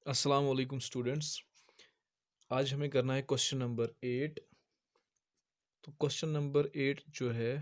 अस्सलाम वालेकुम स्टूडेंट्स। आज हमें करना है क्वेश्चन नंबर 8। तो क्वेश्चन नंबर 8 जो है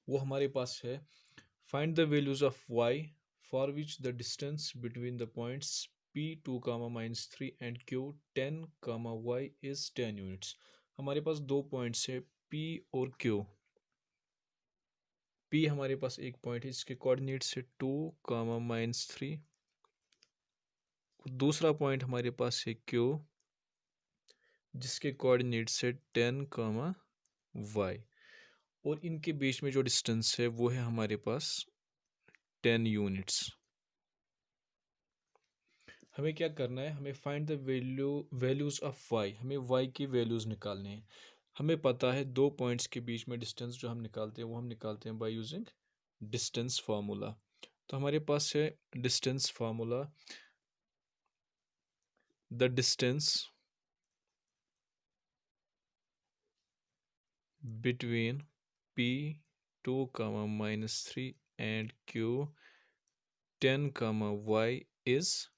वो हमारे पास है, find the values of y for which the distance between the points p2 -3 and q 10 y is 10 units. हमारे पास दो पॉइंट्स है p और q। p हमारे पास एक पॉइंट है जिसके कोऑर्डिनेट्स है 2 -3। दूसरा पॉइंट हमारे पास है q जिसके कोऑर्डिनेट्स है 10 y, और इनके बीच में जो डिस्टेंस है वो है हमारे पास 10 यूनिट्स। हमें क्या करना है, हमें find the values of y, हमें y की वैल्यूज निकालने हैं। हमें पता है दो पॉइंट्स के बीच में डिस्टेंस जो हम निकालते हैं वो हम निकालते हैं बाय यूजिंग डिस्टेंस फार्मूला। तो हमारे पास है distance formula, the distance between p2 -3 and q 10 y is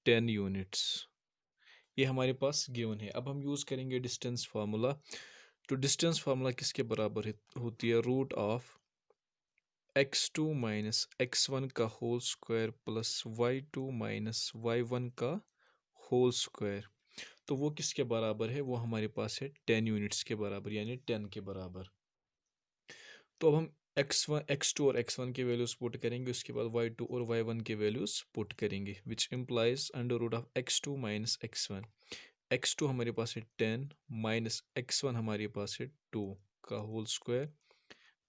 10 units. ये हमारे पास गिवन है। अब हम यूज़ करेंगे डिस्टेंस फार्मूला। तो डिस्टेंस फार्मूला किसके बराबर होती है, रूट ऑफ x2 -x1 का whole square plus y2 -y1 का होल स्क्वायर। तो वो किसके बराबर है, वो हमारे पास है 10 यूनिट्स के बराबर, यानी 10 के बराबर। तो अब हम x2 और x1 के वैल्यूज पुट करेंगे, उसके बाद y2 और y1 के वैल्यूज पुट करेंगे, which implies under root of x2 -x1। x2 हमारे पास है 10 माइनस x1 हमारे पास है 2 का होल स्क्वायर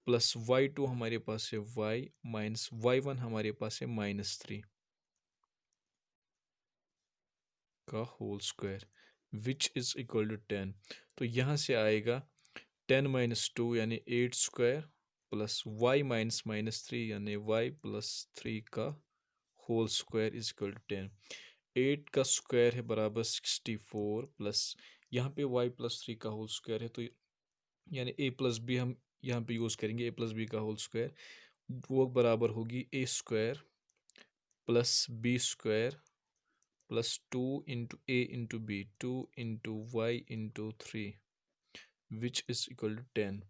प्लस y2 हमारे पास है y माइनस y1 हमारे पास है -3 का whole square which is equal to 10। तो यहाँ से आएगा 10 - 2 यानी 8 स्क्वायर प्लस y -3 यानी y +3 का whole square is equal to 10। 8 का स्क्वायर है बराबर 64 प्लस यहाँ पे y +3 का होल स्क्वायर है, तो यानी a + b हम यहाँ पे यूज़ करेंगे, a + b का होल स्क्वायर वो बराबर होगी a square plus b square plus 2 into a into b, 2 into y into 3 which is equal to 10।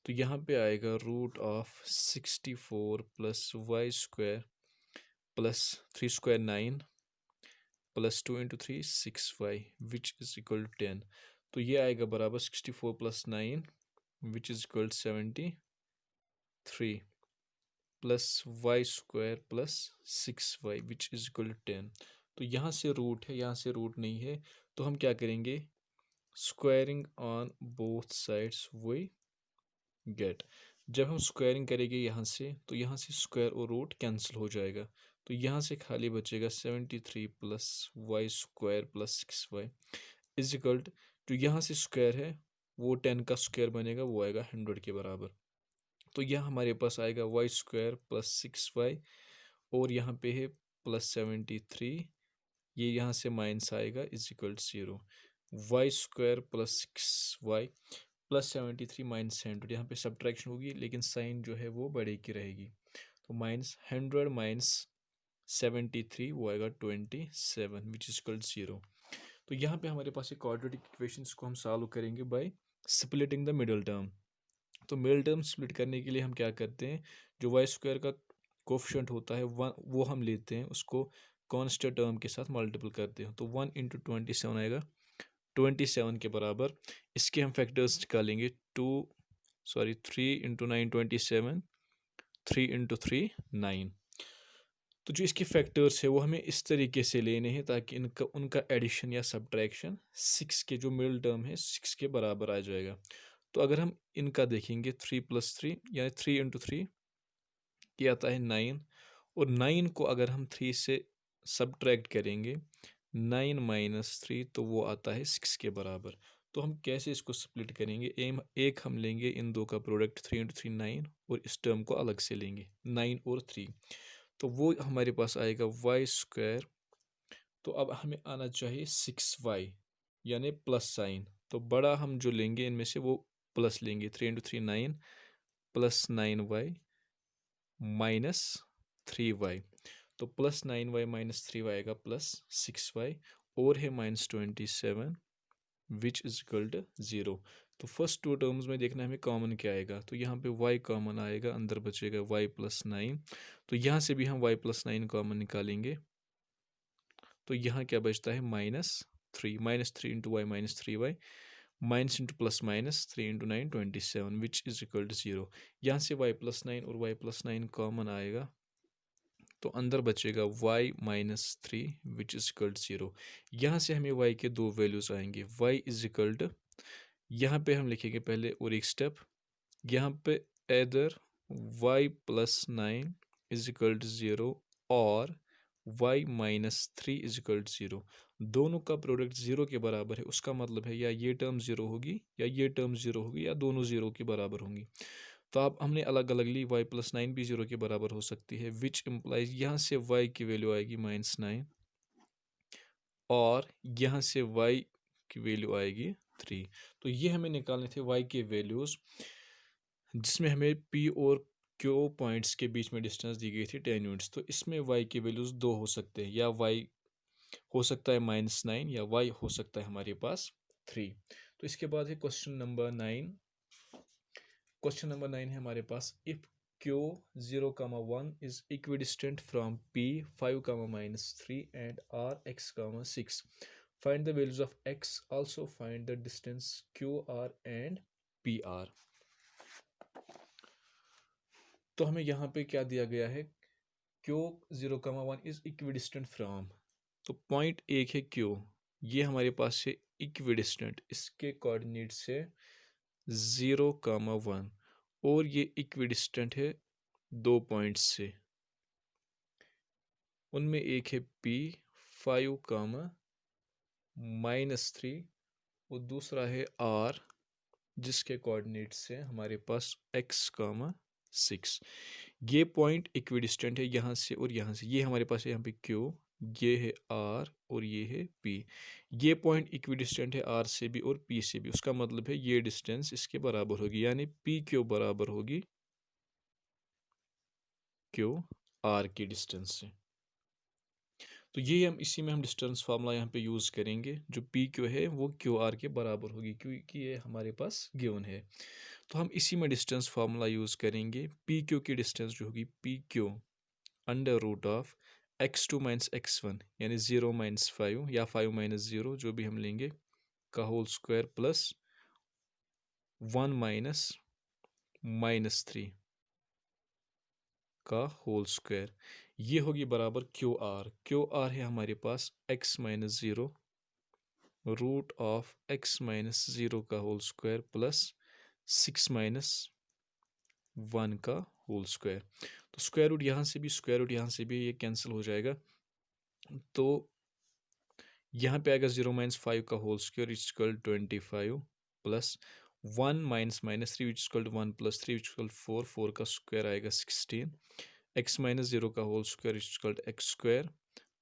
तो यहाँ पे आएगा root of 64 plus Y square plus 3 square 9 plus 2 into 3 6y which is equal to 10। तो ये आएगा बराबर 64 plus 9 which is equal 73 plus Y square plus 6y which is equal to 10। तो यहाँ से रूट है, यहाँ से रूट नहीं है, तो हम क्या करेंगे, squaring on both sides we get. जब हम स्क्वायरिंग करेंगे यहाँ से, तो यहाँ से स्क्वायर और रूट कैंसिल हो जाएगा, तो यहाँ से खाली बचेगा 73 plus Y square plus 6y is equal to, यहाँ से स्क्वायर है वो 10 का स्क्वायर बनेगा, वो आएगा 100 के बराबर। तो यह हमारे पास आएगा वाई स्क्वायर प्लस 6y, और यहाँ पे है प्लस 73, ये यहाँ से माइनस आएगा is equal to 0। Y square plus 6y plus 73 minus 100, यहाँ पे सब्ट्रैक्शन होगी लेकिन साइन जो है वो बड़े की रहेगी, तो -100 माइनस 73 वो आएगा 27 विच इज इक्वल 0। तो यहाँ पे हमारे पास एक क्वाड्रेटिक इक्वेशंस को हम सॉल्व करेंगे by splitting the middle term. तो मिडिल टर्म स्प्लिट करने के लिए हम क्या करते हैं, जो वाई स्क्वायर का कोफिशिएंट होता है वन, वो हम लेते हैं, उसको कॉन्स्टेंट टर्म के साथ मल्टीपल करते हैं, तो 1 इंटू 27 आएगा 27 के बराबर। इसके हम फैक्टर्स निकालेंगे, 3 इंटू 9 27, 3 इंटू 3 9। तो जो इसके फैक्टर्स है वो हमें इस तरीके से लेने हैं ताकि इनका उनका एडिशन या सब्ट्रैक्शन 6 के जो मिडिल टर्म है 6 के बराबर आ जाएगा। तो अगर हम इनका देखेंगे 3 + 3 यानी 3 इंटू 3 ये आता है 9, और 9 को अगर हम 3 से सब्ट्रैक्ट करेंगे 9 माइनस 3 तो वो आता है 6 के बराबर। तो हम कैसे इसको स्प्लिट करेंगे, एक हम लेंगे इन दो का प्रोडक्ट 3 इंटू 3 9, और इस टर्म को अलग से लेंगे 9 और 3, तो वो हमारे पास आएगा वाई स्क्वायर। तो अब हमें आना चाहिए 6y यानी प्लस साइन, तो बड़ा हम जो लेंगे इनमें से वो प्लस लेंगे, 3 into 3 9 plus 9y minus 3y। तो +9y-3y आएगा +6y, और है -27 विच इज इक्वल टू 0। तो फर्स्ट टू टर्म्स में देखना है हमें कॉमन क्या आएगा, तो यहाँ पे y कॉमन आएगा, अंदर बचेगा y+9। तो यहाँ से भी हम y+9 कॉमन निकालेंगे, तो यहाँ क्या बचता है -3, -3 into y -3y, minus into plus minus 3 into 9 27 which is equal to 0। यहाँ से y+9 और y+9 कॉमन आएगा, तो अंदर बचेगा y-3 which is equal to 0। यहाँ से हमें y के दो वैल्यूज आएंगे, y इज इक्वल टू, यहाँ पे हम लिखेंगे पहले और एक स्टेप, यहाँ पे either y+9 is equal to 0 और y-3 इज इक्वल टू 0। दोनों का प्रोडक्ट 0 के बराबर है, उसका मतलब है या ये टर्म 0 होगी या ये टर्म 0 होगी या दोनों 0 के बराबर होंगी। तो अब हमने अलग अलग ली, y+9 भी 0 के बराबर हो सकती है, विच इम्प्लाइज यहाँ से y की वैल्यू आएगी -9 और यहाँ से y की वैल्यू आएगी 3। तो ये हमें निकालने थे y के वैल्यूज़, जिसमें हमें p और q पॉइंट्स के बीच में डिस्टेंस दी गई थी 10 यूनिट्स। तो इसमें y के वैल्यूज़ दो हो सकते हैं, या y हो सकता है -9 या y हो सकता है हमारे पास 3। तो इसके बाद है क्वेश्चन नंबर 9। क्वेश्चन नंबर 9 है हमारे पास, if q 0,1 is equidistant from p 5,-3 and r x,6, find the values of x, also find the distance qr and pr। तो हमें यहाँ पे क्या दिया गया है, q 0,1 is equidistant from, तो पॉइंट एक है q, ये हमारे पास है इक्विडिस्टेंट, इसके कोऑर्डिनेट से 0,1, और ये इक्विडिस्टेंट है दो पॉइंट्स से, उनमें एक है p 5,-3 और दूसरा है r, जिसके कोऑर्डिनेट से हमारे पास x,6। ये पॉइंट इक्विडिस्टेंट है यहाँ से और यहाँ से, ये हमारे पास है यहाँ पे q, ये है r और ये है p। ये पॉइंट इक्विडिस्टेंट है r से भी और p से भी, उसका मतलब है ये डिस्टेंस इसके बराबर होगी, यानी p q बराबर होगी q r की डिस्टेंस से। तो ये हम इसी में हम डिस्टेंस फार्मूला यहाँ पे यूज़ करेंगे, जो पी क्यू है वो क्यू आर के बराबर होगी, क्योंकि ये हमारे पास गिवन है। तो हम इसी में डिस्टेंस फार्मूला यूज़ करेंगे, पी क्यू की डिस्टेंस जो होगी P Q under root of x2 minus x1 यानी 0 माइनस 5 या 5 माइनस 0 जो भी हम लेंगे का होल स्क्वायर प्लस 1 माइनस -3 का होल स्क्वायर, ये होगी बराबर क्यू आर। क्यू आर है हमारे पास x-0 रूट ऑफ x-0 का होल स्क्वायर प्लस 6 माइनस 1 का होल स्क्वायर। तो स्क्वायर रूट यहाँ से भी स्क्वायर रूट यहाँ से भी ये कैंसिल हो जाएगा, तो यहाँ पे आएगा 0 माइनस 5 का whole square equal 25 plus 1 minus -3 which equal 1 plus 3 which equal 4, 4 का स्क्वायर आएगा 16, x-0 का whole square equal x square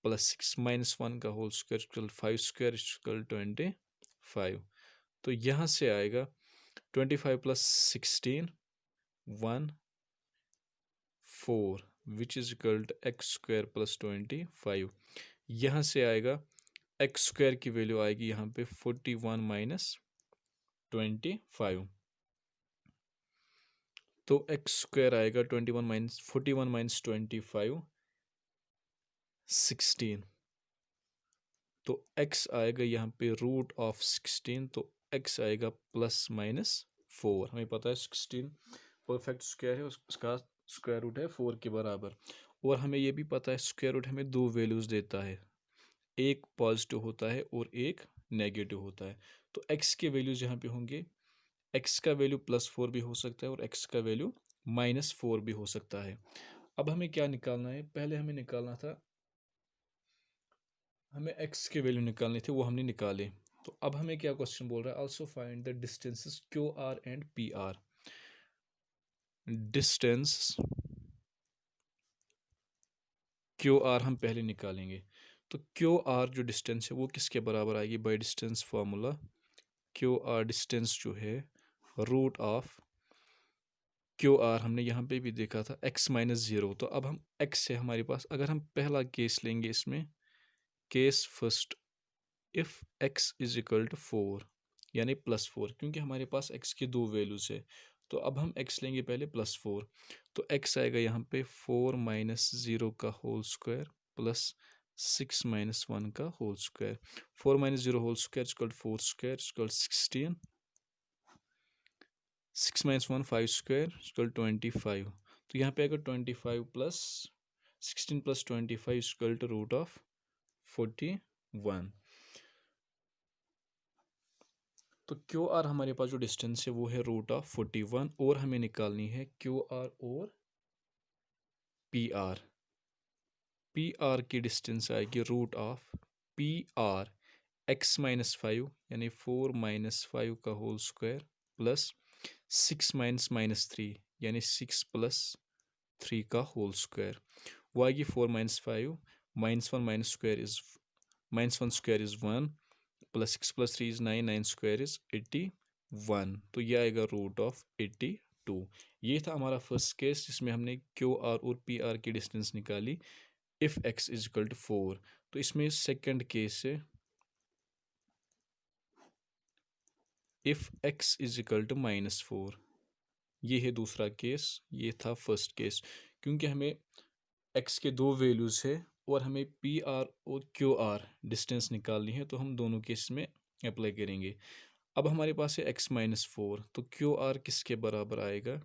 plus 6 minus 1 का whole square equal 5 square equal 25। तो यहाँ से आएगा 25 plus 16 1 4 which is equal x square plus 25। यहाँ से आएगा x स्क्वायर की वैल्यू आएगी यहाँ पे 41 माइनस 25, तो x स्क्वायर आएगा 41 माइनस 41 माइनस 25 16, तो x आएगा यहाँ पे रूट ऑफ 16, तो x आएगा प्लस -4। हमें पता है 16 परफेक्ट स्क्वायर है, उसका स्क्वायर रूट है 4 के बराबर, और हमें ये भी पता है स्क्वायर रूट हमें दो वैल्यूज़ देता है, एक पॉजिटिव होता है और एक नेगेटिव होता है। तो x के वैल्यूज़ यहाँ पे होंगे, x का वैल्यू +4 भी हो सकता है और x का वैल्यू -4 भी हो सकता है। अब हमें क्या निकालना है, पहले हमें निकालना था, हमें x के वैल्यू निकालने थे, वो हमने निकाले। तो अब हमें क्या क्वेश्चन बोल रहा है, also find the distances Q R and P R. Distance Q R हम पहले निकालेंगे, तो क्यू आर जो डिस्टेंस है वो किसके बराबर आएगी, by distance formula Q R distance जो है रूट ऑफ क्यू आर हमने यहाँ पे भी देखा था x माइनस 0। तो अब हम x से हमारे पास, अगर हम पहला केस लेंगे इसमें, case first, if x is equal to 4 यानी +4, क्योंकि हमारे पास x की दो वैल्यूज़ है। तो अब हम x लेंगे पहले +4, तो x आएगा यहाँ पे 4 माइनस 0 का होल स्क्वायर प्लस 6 माइनस 1 का whole square. 4 minus 0 whole square equal 4 square equal 16, 6 minus 1 5 square equal 25। तो यहाँ पे आएगा 25 plus 16 plus 25 equal to root of 41। तो क्यू आर हमारे पास जो डिस्टेंस है वो है रूट ऑफ 41, और हमें निकालनी है क्यू आर और पी आर। पी आर की डिस्टेंस आएगी root of P R x minus 5 यानी 4 माइनस 5 का whole square plus 6 minus minus 3 यानी 6 प्लस 3 का होल स्क्वायर। वो आएगी 4 minus 5 minus 1 minus square is minus 1 square is 1 plus 6 plus 3 is 9, 9 square is 81। तो ये आएगा रूट ऑफ 82। ये था हमारा फर्स्ट केस जिसमें हमने क्यू आर और पी आर की डिस्टेंस निकाली if x is equal to 4। तो इसमें सेकंड केस है if x is equal to -4। ये है दूसरा केस, ये था फर्स्ट केस। क्योंकि हमें x के दो वैल्यूज़ है और हमें पी आर और क्यू आर डिस्टेंस निकालनी है, तो हम दोनों केस में अप्लाई करेंगे। अब हमारे पास है x-4, तो क्यू आर किसके बराबर आएगा?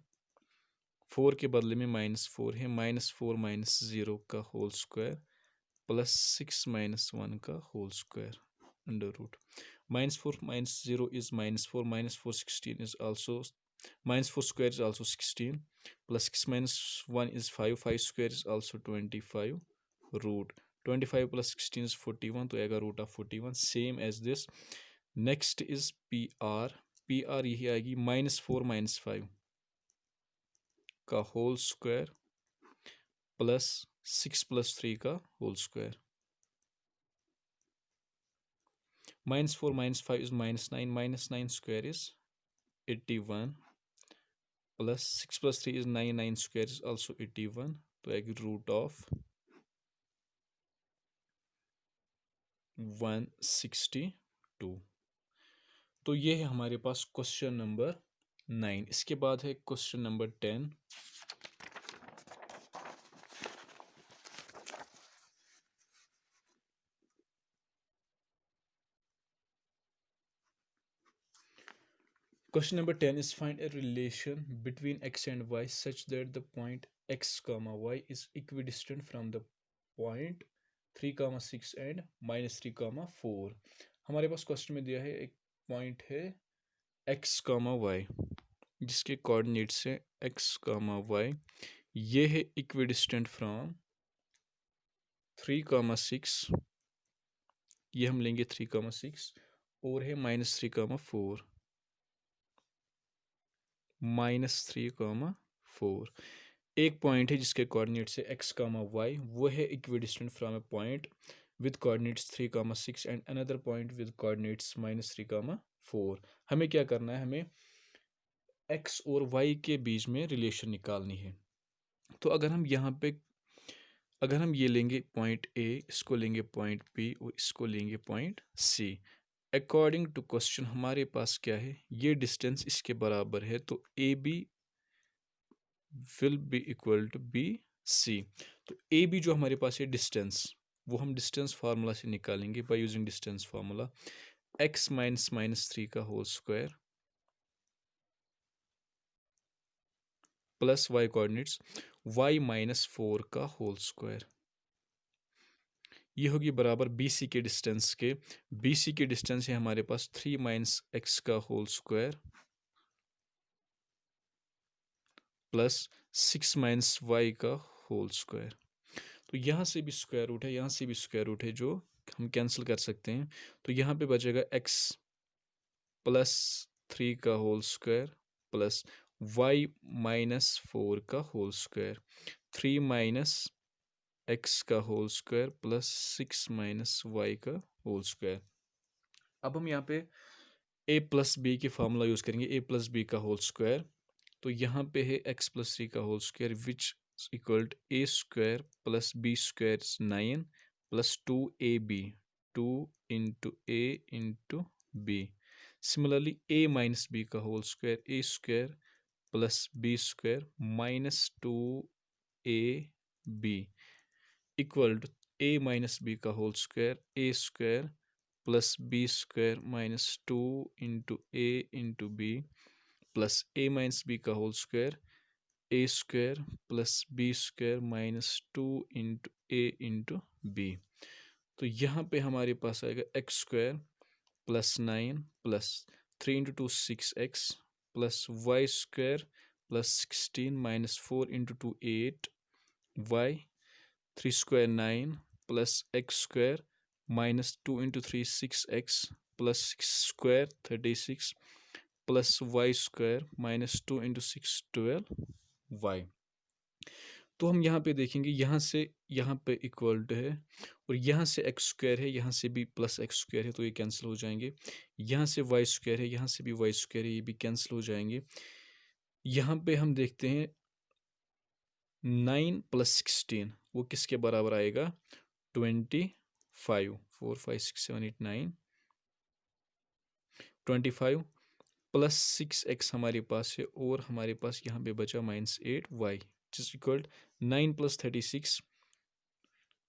4 के बदले में -4 है, -4 माइनस 0 का होल स्क्वायर प्लस 6 माइनस 1 का whole square under root. -4 minus 0 is -4, -4 16 is also -4 square is also 16, plus 6 minus 1 is 5, 5 square is also 25 root 25 plus 16 is 41, तो आएगा root of 41 same as this। next is PR। PR यही आएगी -4 minus 5 का whole square plus 6 plus 3 का whole square. -4 minus 5 is -9, -9 square is 81 plus 6 plus 3 is 9, 9 square is also 81, तो आएगी root of 162। तो ये है हमारे पास क्वेश्चन नंबर 9। इसके बाद है question number 10। Question number 10 is find a relation between x and y such that the point x comma y is equidistant from the point 3 comma 6 and -3 comma 4। हमारे पास question में दिया है एक पॉइंट है x comma y जिसके coordinates है x comma y। ये है इक्विडिस्टेंट फ्रॉम 3 comma 6, ये हम लेंगे 3 comma 6, और है -3 comma 4, -3 comma 4। एक पॉइंट है जिसके कोऑर्डिनेट्स है x comma y, वो है equidistant from a point with coordinates 3 comma 6 and another point with coordinates -3 comma 4। हमें क्या करना है? हमें x और y के बीच में रिलेशन निकालनी है। तो अगर हम यहाँ पे, अगर हम ये लेंगे पॉइंट A, इसको लेंगे पॉइंट B और इसको लेंगे point C, according to question हमारे पास क्या है? ये डिस्टेंस इसके बराबर है, तो AB will be equal to BC। तो AB जो हमारे पास है डिस्टेंस, वो हम डिस्टेंस फार्मूला से निकालेंगे by using distance formula. x minus -3 का whole square plus y coordinates y -4 का होल स्क्वायर, ये होगी बराबर BC के डिस्टेंस के। BC की डिस्टेंस है हमारे पास 3 माइनस x का whole square plus 6 minus y का होल स्क्वायर। तो यहाँ से भी स्क्वायर रूट है, यहाँ से भी स्क्वायर रूट है, जो हम कैंसिल कर सकते हैं। तो यहाँ पे बचेगा x प्लस 3 का होल स्क्वायर प्लस y -4 का होल स्क्वायर, 3 माइनस x का whole square plus 6 minus y का होल स्क्वायर। अब हम यहाँ पे a प्लस बी की फार्मूला यूज़ करेंगे, a प्लस बी का होल स्क्वायर तो यहाँ पे है एक्स प्लस 3 का whole square which equal to a square plus B square 9 plus 2ab, 2 into A into b. Similarly a minus B का whole square A square plus B square minus 2ab equal to a minus B का whole square A square plus B square minus 2 into A into B plus a minus B का whole square A square plus B square minus 2 into A into B. तो यहाँ पे हमारे पास आएगा X square plus 9 plus 3 into 2 6x plus Y square plus 16 minus 4 into 2 8 Y 3 square 9 plus x square minus 2 into 3 6x plus 6 square 36 plus Y square minus 2 into 6 12 y. तो हम यहाँ पे देखेंगे यहाँ से यहाँ पे इक्वल टू है और यहाँ से एक्स स्क्वायर है, यहाँ से भी प्लस एक्स स्क्वायर है तो ये कैंसिल हो जाएंगे। यहाँ से वाई स्क्वायर है, यहाँ से भी वाई स्क्वायर है, ये भी कैंसिल हो जाएंगे। यहाँ पे हम देखते हैं 9 प्लस 16 वो किसके बराबर आएगा 25। 4 5 6 7 8 9 25 प्लस 6x हमारे पास है और हमारे पास यहाँ पे बचा -8y जिस इक्वल 9 प्लस 36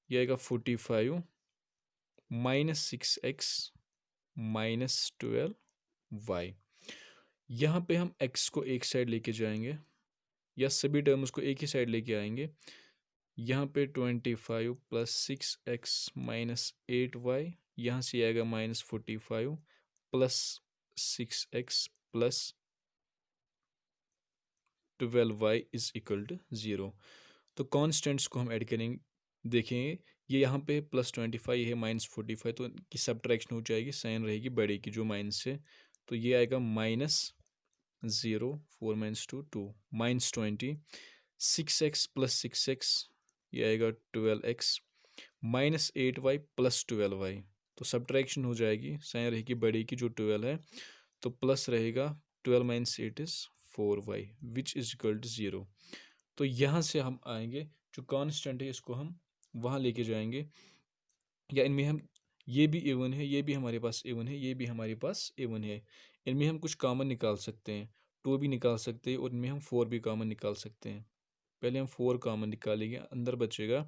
ये आएगा 45 माइनस 6x माइनस 12y। यहाँ पे हम x को एक साइड लेके जाएंगे या सभी टर्म्स को एक ही साइड लेके आएंगे। यहाँ पे 25 प्लस 6x माइनस 8y यहाँ से आएगा -45 plus 6x plus 12y is equal to 0। तो कॉन्स्टेंट्स को हम ऐड करेंगे, देखेंगे ये यहाँ पे प्लस 25 है -45 तो इनकी सब्ट्रैक्शन हो जाएगी, साइन रहेगी बड़े की जो माइनस है तो ये आएगा -0 4 - 2 2 -20 6x प्लस 6x ये आएगा 12x -8y प्लस 12y तो सब्ट्रैक्शन हो जाएगी, साइन रहेगी बड़े की जो 12 है तो प्लस रहेगा 12 - 8 is 4y which is equal to 0। तो यहाँ से हम आएंगे जो कांस्टेंट है इसको हम वहाँ लेके जाएंगे या इनमें हम ये भी एवन है, ये भी हमारे पास एवन है, ये भी हमारे पास एवन है, इनमें हम कुछ कॉमन निकाल सकते हैं, 2 भी निकाल सकते हैं और इनमें हम 4 भी कॉमन निकाल सकते हैं। पहले हम 4 कॉमन निकालेंगे, अंदर बचेगा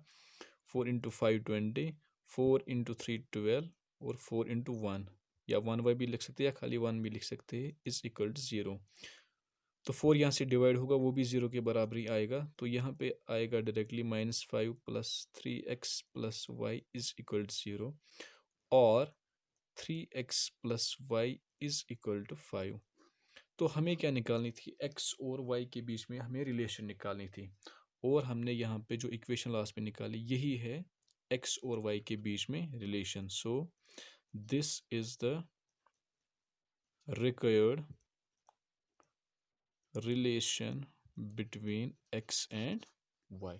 4 इंटू 5 20 4 इंटू 3 12 और 4 इंटू 1 या 1y भी लिख सकते हैं या खाली 1 भी लिख सकते हैं इज इक्वल टू 0। तो 4 यहाँ से डिवाइड होगा वो भी 0 के बराबर ही आएगा तो यहाँ पे आएगा directly -5 plus 3x plus y is equal to 0 और 3x plus y is equal to 5। तो हमें क्या निकालनी थी, x और y के बीच में हमें रिलेशन निकालनी थी और हमने यहाँ पे जो इक्वेशन लास्ट में निकाली यही है x और y के बीच में relation. So this is the required relation between x and y।